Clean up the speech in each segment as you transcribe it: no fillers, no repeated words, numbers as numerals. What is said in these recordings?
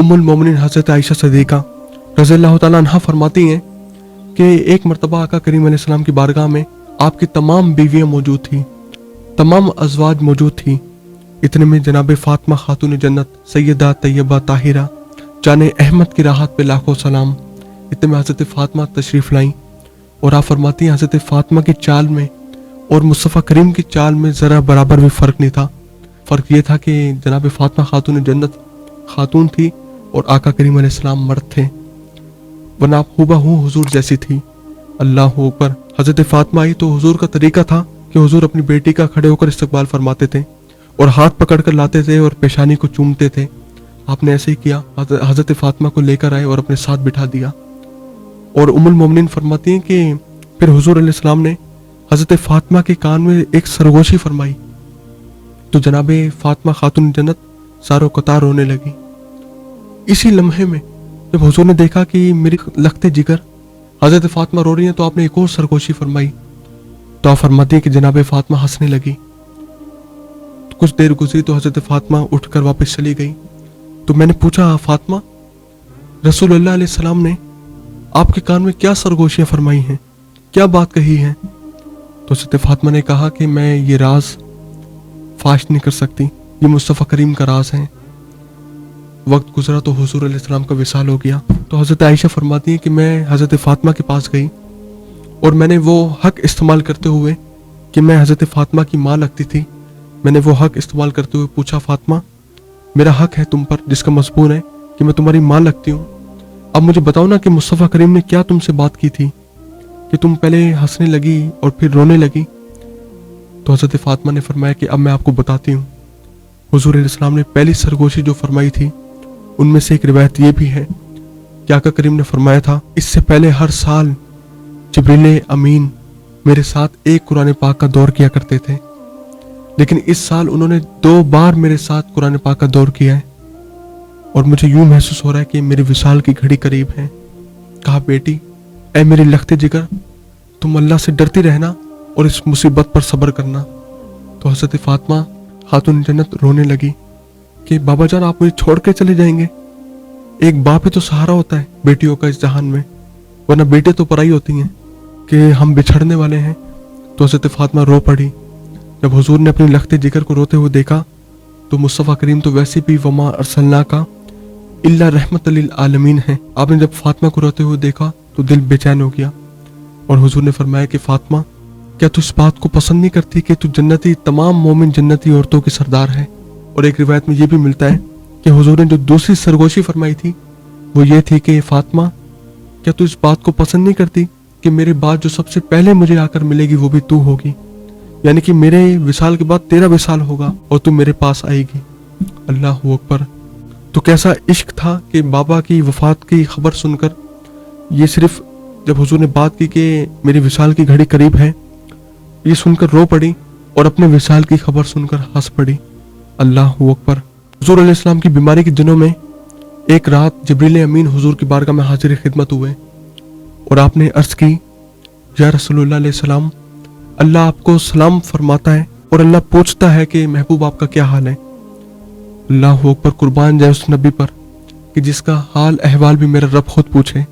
उम्मुल मोमिनीन हज़रत आयशा सिद्दीक़ा रज़ियल्लाहु ताला अन्हा फरमाती हैं कि एक मरतबा आका करीम अलैहिस्सलाम की बारगाह में आपकी तमाम बीवियाँ मौजूद थीं, तमाम अज़वाज मौजूद थीं। इतने में जनाब फ़ातिमा खातून जन्नत सैयदा तैयबा ताहिरा जाने अहमद की राहत पे लाखों सलाम, इतने में हज़रत फ़ातिमा तशरीफ़ लाईं और आप फरमाती हैं हज़रत फ़ातिमा की चाल में और मुस्तफ़ा करीम की चाल में ज़रा बराबर भी फ़र्क नहीं था। फ़र्क ये था कि जनाब फ़ातिमा खातून जन्नत खातून थी और आका करीम अलैहिस्सलाम मर्द थे, वरना आप हुबहू हुजूर जैसी थी। अल्लाह अकबर। हज़रत फ़ातिमा आई तो हुजूर का तरीका था कि हुजूर अपनी बेटी का खड़े होकर इस्तकबाल फरमाते थे और हाथ पकड़ कर लाते थे और पेशानी को चूमते थे। आपने ऐसे ही किया, हज़रत फ़ातिमा को लेकर आए और अपने साथ बिठा दिया। और उम्मुल मोमिनीन फरमाती हैं कि फिर हुजूर अलैहिस्सलाम ने हज़रत फ़ातिमा के कान में एक सरगोशी फरमाई तो जनाब फ़ातिमा खातून जन्नत सारो कतार रोने लगी। इसी लम्हे में जब हुजूर ने देखा कि मेरी लखते जिगर हज़रत फ़ातिमा रो रही हैं तो आपने एक और सरगोशी फरमाई तो आप फरमाती हैं कि जनाब फ़ातिमा हंसने लगी। तो कुछ देर गुजरी तो हज़रत फ़ातिमा उठकर वापस चली गई। तो मैंने पूछा, फ़ातिमा, रसूलुल्लाह अलैहि सलाम ने आपके कान में क्या सरगोशियाँ फरमाई हैं, क्या बात कही है? तो हज़रत फ़ातिमा ने कहा कि मैं ये राज फाश नहीं कर सकती, ये मुस्तफ़ा करीम का राज है। वक्त गुजरा तो हुजूर अलैहिस्सलाम का विसाल हो गया। तो हज़रत आयशा फरमाती हैं कि मैं हज़रत फ़ातिमा के पास गई और मैंने वो हक इस्तेमाल करते हुए कि मैं हज़रत फ़ातिमा की माँ लगती थी, मैंने वो हक इस्तेमाल करते हुए पूछा, फ़ातिमा, मेरा हक है तुम पर जिसका मज़बून है कि मैं तुम्हारी माँ लगती हूँ। अब मुझे बताओ ना कि मुस्तफ़ा करीम ने क्या तुमसे बात की थी कि तुम पहले हंसने लगी और फिर रोने लगी? तो हज़रत फ़ातिमा ने फरमाया कि अब मैं आपको बताती हूँ। हुजूर अलैहिस्सलाम ने पहली सरगोशी जो फरमाई थी उनमें से एक रिवायत ये भी है कि आका करीम ने फरमाया था, इससे पहले हर साल जिब्रील अमीन मेरे साथ एक कुरान पाक का दौर किया करते थे, लेकिन इस साल उन्होंने 2 बार मेरे साथ कुरान पाक का दौर किया है और मुझे यूं महसूस हो रहा है कि मेरे विसाल की घड़ी करीब है। कहा, बेटी, ऐ मेरी लखते जिगर, तुम अल्लाह से डरती रहना और इस मुसीबत पर सब्र करना। तो हज़रत फ़ातिमा खातून जन्नत रोने लगी कि बाबा जान, आप मुझे छोड़ के चले जाएंगे? एक बाप ही तो सहारा होता है बेटियों का इस जहान में, वरना बेटे तो पराई होती हैं कि हम बिछड़ने वाले हैं। तो हज़रत फ़ातिमा रो पड़ी। जब हुजूर ने अपनी लखते जिगर को रोते हुए देखा तो मुस्तफ़ा करीम तो वैसे भी वमा अरसलना का इल्ला रहमतल लिल आलमीन है। आपने जब फ़ातिमा को रोते हुए देखा तो दिल बेचैन हो गया और हुजूर ने फरमाया कि फ़ातिमा, क्या तू इस बात को पसंद नहीं करती कि तू जन्नती तमाम मोमिन जन्नती औरतों की सरदार है? और एक रिवायत में ये भी मिलता है कि हुजूर ने जो दूसरी सरगोशी फरमाई थी वो ये थी कि फ़ातिमा, क्या तू इस बात को पसंद नहीं करती कि मेरे बाद जो सबसे पहले मुझे आकर मिलेगी वो भी तू होगी, यानी कि मेरे विसाल के बाद तेरा विसाल होगा और तू मेरे पास आएगी। अल्लाह अकबर। तो कैसा इश्क था कि बाबा की वफात की खबर सुनकर, ये सिर्फ जब हुजूर ने बात की कि मेरे विसाल की घड़ी करीब है, ये सुनकर रो पड़ी और अपने विसाल की खबर सुनकर हंस पड़ी। अल्लाह अकबर। हुजूर अलैहिस्सलाम की बीमारी के दिनों में एक रात जिब्रील अमीन हुजूर की बारगाह में हाजिर खिदमत हुए और आपने अर्ज की, या रसूलुल्लाह अलैहि सलाम, अल्लाह आपको सलाम फरमाता है और अल्लाह पूछता है कि महबूब आपका क्या हाल है। अल्लाह अकबर। कुर्बान जाए उस नबी पर कि जिसका हाल अहवाल भी मेरा रब खुद पूछे।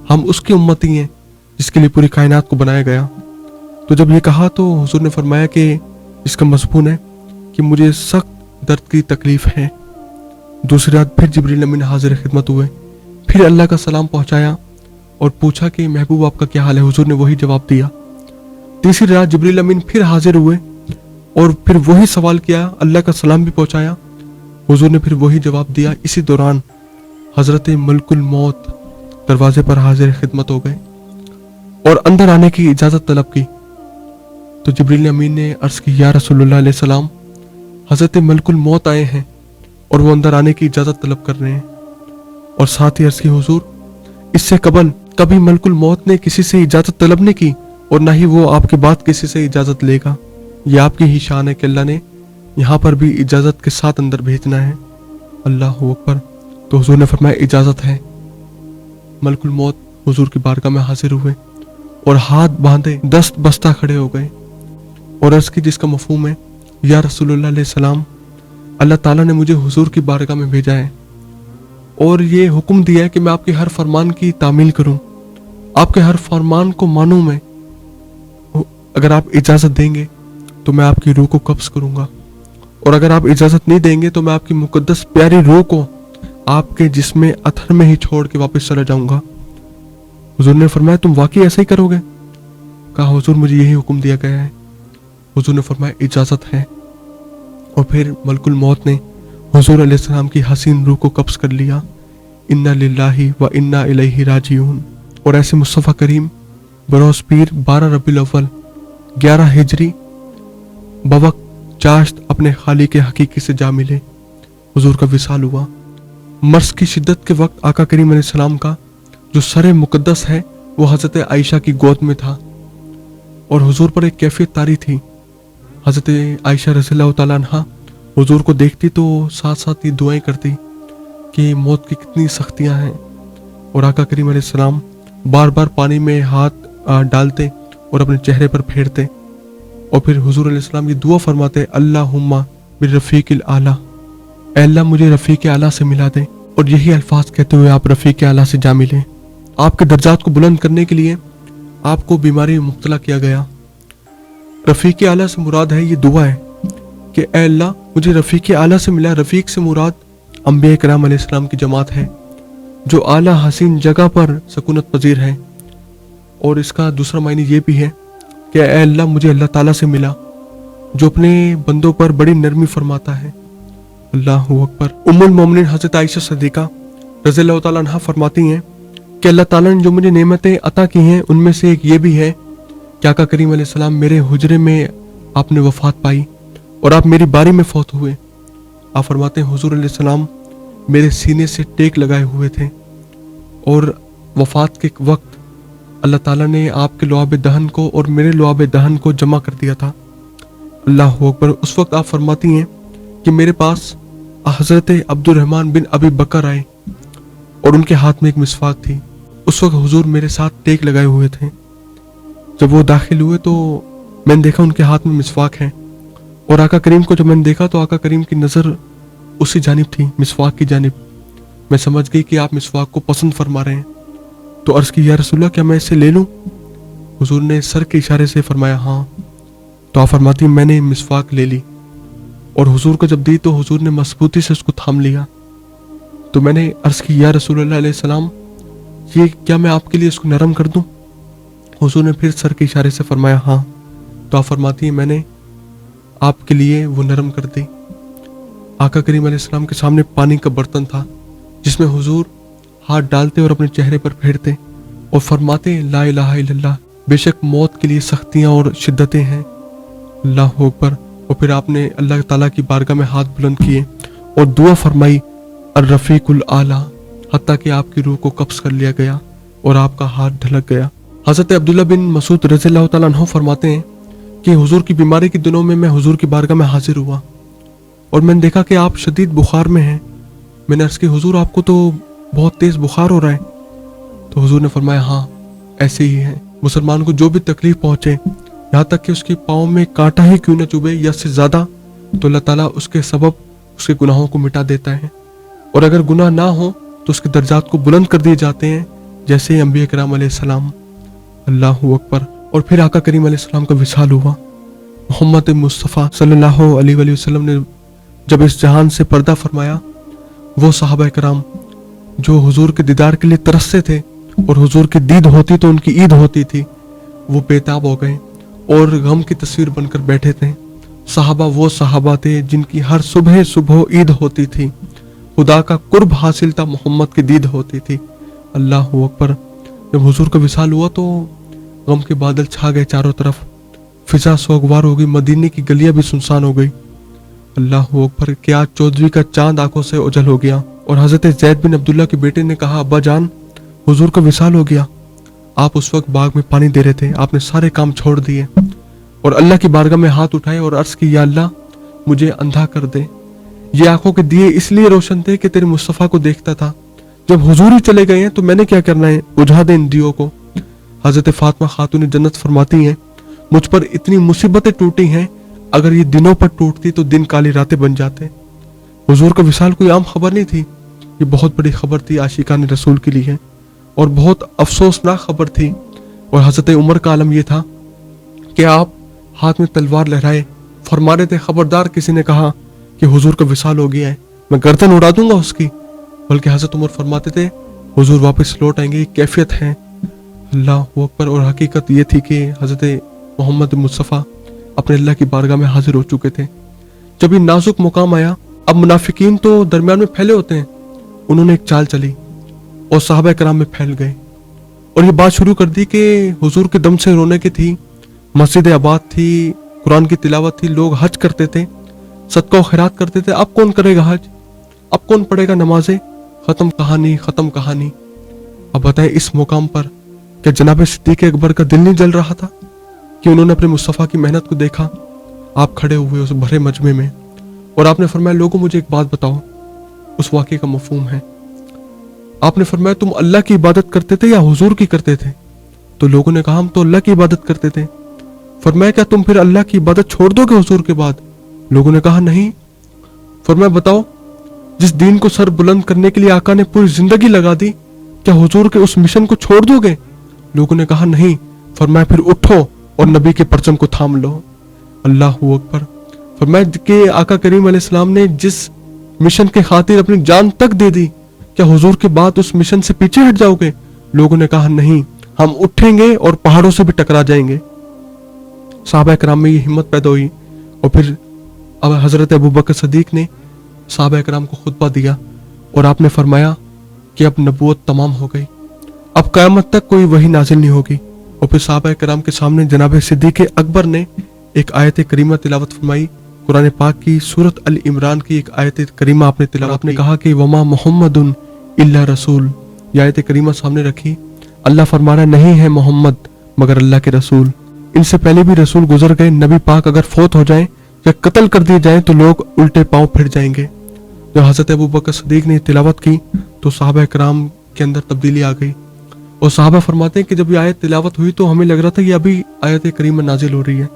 हम उसकी उम्मती हैं जिसके लिए पूरी कायनात को बनाया गया। तो जब ये कहा तो हुजूर ने फरमाया कि इसका मज़मून है कि मुझे सख्त दर्द की तकलीफ है। दूसरी रात फिर जिब्रील अमीन हाजिर खिदमत हुए, फिर अल्लाह का सलाम पहुंचाया और पूछा कि महबूब आपका क्या हाल है। हुजूर ने वही जवाब दिया। तीसरी रात जिब्रील अमीन फिर हाजिर हुए और फिर वही सवाल किया, अल्लाह का सलाम भी पहुंचाया। हुजूर ने फिर वही जवाब दिया। इसी दौरान हजरत मलकुल मौत दरवाजे पर हाजिर खिदमत हो गए और अंदर आने की इजाजत तलब की। तो जिब्रील अमीन ने अर्ज की, या रसूलुल्लाह अलैहि सलाम, हजरत मलकुल मौत आए हैं और वो अंदर आने की इजाजत तलब कर रहे हैं। और साथ ही अर्ज की, हुजूर, इससे कबल कभी मलकुल मौत ने किसी से इजाजत तलब नहीं की और ना ही वो आपके बाद किसी से इजाजत लेगा। ये आपकी ही शान है कि अल्लाह ने यहाँ पर भी इजाजत के साथ अंदर भेजना है। अल्लाह अकबर। तो हुजूर ने फरमाया, इजाजत है। मलकुल मौत हुजूर की बारगाह में हाजिर हुए और हाथ बांधे दस्त बस्ता खड़े हो गए और अर्ज की, जिसका मफहूम है, या रसूलुल्लाह अलैहि सलाम, अल्लाह ताला ने मुझे हुजूर की बारगाह में भेजा है और ये हुक्म दिया है कि मैं आपके हर फरमान की तामील करूं, आपके हर फरमान को मानूं मैं। अगर आप इजाज़त देंगे तो मैं आपकी रूह को कब्ज़ करूंगा, और अगर आप इजाज़त नहीं देंगे तो मैं आपकी मुकद्दस प्यारी रूह को आपके जिस्म अथर में ही छोड़ के वापस चला जाऊंगा। हुजूर ने फरमाया तुम वाकई ऐसा ही करोगे? कहा हुजूर मुझे यही हुक्म दिया गया है। हुजूर ने फरमाया इजाज़त है। और फिर मलकुल मौत ने हुजूर अलैहिस्सलाम की हसीन रूह को कब्ज़ कर लिया। इन्ना लिल्लाहि व इन्ना इलैहि राजिऊन। और ऐसे मुस्तफ़ा करीम बरोज़ पीर 12 रबीउल अव्वल 11 हिजरी बवक्त चाश्त अपने खालिक के हकीकी से जा मिले। हुजूर का विसाल हुआ। मर्स की शिद्दत के वक्त आका करीम अलैहिस्सलाम का जो सर मुकद्दस है वो हज़रत आयशा की गोद में था, और हुजूर पर एक कैफियत तारी थी। हज़रत आयशा रज़ियल्लाहु ताला अन्हा हुजूर को देखती तो साथ साथ ये दुआएं करती कि मौत की कितनी सख्तियां हैं, और आका करीम अलैहिस्सलाम बार बार पानी में हाथ डालते और अपने चेहरे पर फेरते, और फिर हुजूर अलैहिस्सलाम ये दुआ फरमाते अल्लाहुम्मा बिर्रफ़ीक़िल आला, ऐ अल्लाह मुझे रफ़ीक़ आला से मिला दे। और यही अल्फाज कहते हुए आप रफ़ीक़ आला से जा मिले। आपके दर्जात को बुलंद करने के लिए आपको बीमारी में मुब्तला किया गया। रफ़ीक़ आला से मुराद है, ये दुआ है कि ऐ अल्लाह मुझे रफ़ीक़ आला से मिला। रफ़ीक़ से मुराद अंबिया किराम अलैहिस्सलाम की जमात है जो आला हसीन जगह पर सकूनत पजीर है। और इसका दूसरा मायने ये भी है कि ऐ अल्लाह मुझे अल्लाह ताला से मिला जो अपने बंदों पर बड़ी नरमी फरमाता है। अल्लाहु अकबर। उम्मुल मोमिनीन हज़रत आयशा सिद्दीक़ा रज़ियल्लाहु ताला अन्हा फरमाती हैं कि अल्लाह ताला ने जो मुझे नेमतें अता की हैं उनमें से एक ये भी है कि आका करीम अलैहिस्सलाम मेरे हुजरे में आपने वफ़ात पाई और आप मेरी बारी में फौत हुए। आप फरमाते हैं हुजूर अलैहिस्सलाम मेरे सीने से टेक लगाए हुए थे, और वफ़ात के वक्त अल्लाह ताला ने आपके लुआब दहन को और मेरे लुआब दहन को जमा कर दिया था। अल्लाहु अकबर। उस वक्त आप फरमाती हैं कि मेरे पास हज़रत अब्दुर्रहमान बिन अबी बकर आए और उनके हाथ में एक मिसवाक थी। उस वक्त हुजूर मेरे साथ टेक लगाए हुए थे। जब वो दाखिल हुए तो मैंने देखा उनके हाथ में मिसवाक है, और आका करीम को जब मैंने देखा तो आका करीम की नज़र उसी जानिब थी, मिसवाक की जानिब। मैं समझ गई कि आप मिसवाक को पसंद फरमा रहे हैं, तो अर्ज़ की या रसूलल्लाह क्या मैं इसे ले लूँ? हुजूर ने सर के इशारे से फरमाया हाँ। तो आप फरमाती मैंने मिसवाक ले ली, और हुजूर को जब दी तो हुजूर ने मजबूती से उसको थाम लिया। तो मैंने अर्ज़ की या रसूलल्लाह अलैहिस्सलाम ये क्या मैं आपके लिए इसको नरम कर दूं? हुजूर ने फिर सर के इशारे से फरमाया हाँ। तो आप फरमाती हैं मैंने आपके लिए वो नरम कर दी। आका करीम अलैहिस्सलाम के सामने पानी का बर्तन था जिसमें हुजूर हाथ डालते और अपने चेहरे पर फेरते और फरमाते ला इलाहा इल्लल्लाह, बेशक मौत के लिए सख्तियाँ और शिद्दतें हैं। अल्लाहु अकबर। और फिर आपने अल्लाह ताला की बारगाह में हाथ बुलंद किए और दुआ फरमाई अर्रफ़ीकुल आला, हत्ता कि आपकी रूह को कब्ज़ कर लिया गया और आपका हाथ ढलक गया। हज़रत अब्दुल्ला बिन मसूद रज़ियल्लाहु ताला अन्हु फरमाते हैं कि हुजूर की बीमारी के दिनों में मैं हुजूर की बारगाह में हाजिर हुआ और मैंने देखा कि आप शदीद बुखार में हैं। मैंने अर्ज़ की हुजूर आपको तो बहुत तेज़ बुखार हो रहा है। तो हुजूर ने फरमाया हाँ ऐसे ही है। मुसलमान को जो भी तकलीफ पहुँचे, यहाँ तक कि उसके पाँव में कांटा ही क्यों न चुभे या से ज़्यादा, तो अल्लाह ताला उसके सबब उसके गुनाहों को मिटा देता है, और अगर गुनाह ना हो तो उसके दर्जात को बुलंद कर दिए जाते हैं जैसे अंबिया किराम अलैहिस्सलाम। अल्लाहु अकबर। और फिर आका करीम अलैहिस्सलाम का विसाल हुआ। मोहम्मद मुस्तफ़ा सल्लल्लाहु अलैहि वसल्लम ने जब इस जहान से पर्दा फरमाया, वो सहाबा कराम जो हुजूर के दीदार के लिए तरसते थे और हुजूर की दीद होती तो उनकी ईद होती थी, वो बेताब हो गए और गम की तस्वीर बनकर बैठे थे। सहाबा वो सहाबा थे जिनकी हर सुबह सुबह ईद होती थी, खुदा का कुर्ब हासिल था, मोहम्मद की दीद होती थी। अल्लाहु अकबर। जब हुजूर का विसाल हुआ तो गम के बादल छा गए चारों तरफ, फिजा सोगवार हो गई, मदीने की गलियां भी सुनसान हो गई। अल्लाहु अकबर। क्या चौधरी का चांद आंखों से ओझल हो गया और हजरत जैद बिन अब्दुल्ला के बेटे ने कहा अब्बा जान हुजूर का विसाल हो गया। आप उस वक्त बाग में पानी दे रहे थे, आपने सारे काम छोड़ दिए और अल्लाह की बारगाह में हाथ उठाए और अर्ज की या अल्लाह मुझे अंधा कर दे। ये आंखों के दिए इसलिए रोशन थे कि तेरे मुस्तफ़ा को देखता था। जब हुजूर ही चले गए हैं तो मैंने क्या करना है, बुझा दे इन दियों को। हजरत फातिमा खातून जन्नत फरमाती हैं मुझ पर इतनी मुसीबतें टूटी हैं, अगर ये दिनों पर टूटती तो दिन काली रातें बन जाते। हुजूर का विसाल कोई आम खबर नहीं थी, یہ بہت بڑی خبر تھی عاشقان رسول کے لیے اور بہت افسوسناک خبر تھی. اور حضرت عمر کا عالم یہ تھا کہ آپ ہاتھ میں تلوار لہرائے فرما رہے تھے خبردار کسی نے کہا کہ حضور کا وصال ہو گیا ہے میں گردن اڑا دوں گا اس کی. بلکہ حضرت عمر فرماتے تھے حضور واپس لوٹ آئیں گے, یہ کیفیت ہے. اللہ اکبر. اور حقیقت یہ تھی کہ حضرت محمد مصطفیٰ اپنے اللہ کی بارگاہ میں حاضر ہو چکے تھے. جب یہ نازک مقام آیا, اب منافقین تو درمیان میں پھیلے ہوتے ہیں, انہوں نے ایک چال چلی اور صحابہ کرام میں پھیل گئے اور یہ بات شروع کر دی کہ حضور کے دم سے رونے کی تھی, مسجد آباد تھی, قرآن کی تلاوت تھی, لوگ حج کرتے تھے, صدقہ و خیرات کرتے تھے. اب کون کرے گا حج, اب کون پڑھے گا نمازیں, ختم کہانی ختم کہانی. اب بتائیں اس مقام پر کیا جناب صدیق اکبر کا دل نہیں جل رہا تھا کہ انہوں نے اپنے مصطفیٰ کی محنت کو دیکھا. آپ کھڑے ہوئے اس بھرے مجمع میں اور آپ نے فرمایا لوگوں مجھے ایک بات بتاؤ, اس واقعے کا مفہوم ہے. آپ نے فرمایا تم اللہ کی عبادت کرتے تھے یا حضور کی کرتے تھے؟ تو لوگوں نے کہا ہم تو اللہ کی عبادت کرتے تھے. فرمایا کیا تم پھر اللہ کی عبادت چھوڑ دو گے حضور کے بعد؟ لوگوں نے کہا نہیں. فرمایا بتاؤ جس دین کو سر بلند کرنے کے لیے آقا نے پوری زندگی لگا دی, کیا حضور کے اس مشن کو چھوڑ دو گے؟ لوگوں نے کہا نہیں. فرمایا پھر اٹھو اور نبی کے پرچم کو تھام لو. اللہ اکبر. فرمایا کہ آقا کریم علیہ السلام نے جس مشن کے خاطر اپنی جان تک دے دی, کیا حضور کے بعد اس مشن سے پیچھے ہٹ جاؤ گے؟ لوگوں نے کہا نہیں, ہم اٹھیں گے اور پہاڑوں سے بھی ٹکرا جائیں گے. صحابہ کرام میں یہ ہمت پیدا ہوئی اور پھر اب حضرت ابوبکر صدیق نے صحابہ کرام کو خطبہ دیا اور آپ نے فرمایا کہ اب نبوت تمام ہو گئی, اب قیامت تک کوئی وحی نازل نہیں ہوگی. اور پھر صحابہ کرام کے سامنے جناب صدیق اکبر نے ایک آیت کریمہ تلاوت فرمائی, قرآن پاک کی سورۃ ال عمران کی ایک آیت کریمہ آپ نے تلاوت نے کہا کہ وما محمد الا رسول. یہ آیت کریمہ سامنے رکھی, اللہ فرما رہا نہیں ہے محمد مگر اللہ کے رسول. ان سے پہلے بھی رسول گزر گئے, نبی پاک اگر فوت ہو جائیں یا قتل کر دیے جائیں تو لوگ الٹے پاؤں پھر جائیں گے. جب حضرت ابوبکر صدیق نے تلاوت کی تو صحابہ کرام کے اندر تبدیلی آ گئی اور صحابہ فرماتے ہیں کہ جب یہ آیت تلاوت ہوئی تو ہمیں لگ رہا تھا یہ ابھی آیت کریمہ نازل ہو رہی ہے.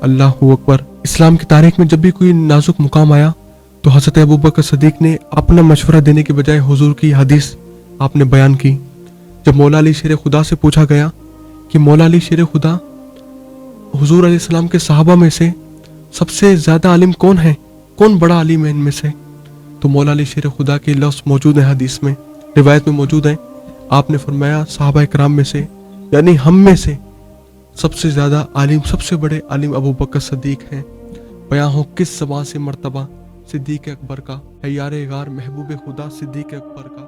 اللہ اکبر. اسلام کی تاریخ میں جب بھی کوئی نازک مقام آیا تو حضرت ابوبکر صدیق نے اپنا مشورہ دینے کے بجائے حضور کی حدیث آپ نے بیان کی. جب مولا علی شیر خدا سے پوچھا گیا کہ مولا علی شیر خدا حضور علیہ السلام کے صحابہ میں سے سب سے زیادہ عالم کون ہے, کون بڑا عالم ہے ان میں سے, تو مولا علی شیر خدا کے لفظ موجود ہیں حدیث میں, روایت میں موجود ہیں. آپ نے فرمایا صحابہ کرام میں سے یعنی ہم میں سے سب سے زیادہ عالم, سب سے بڑے عالم ابوبکر صدیق ہیں. بیاں ہو کس زبان سے مرتبہ صدیق اکبر کا, ہے یار غار محبوب خدا صدیق اکبر کا.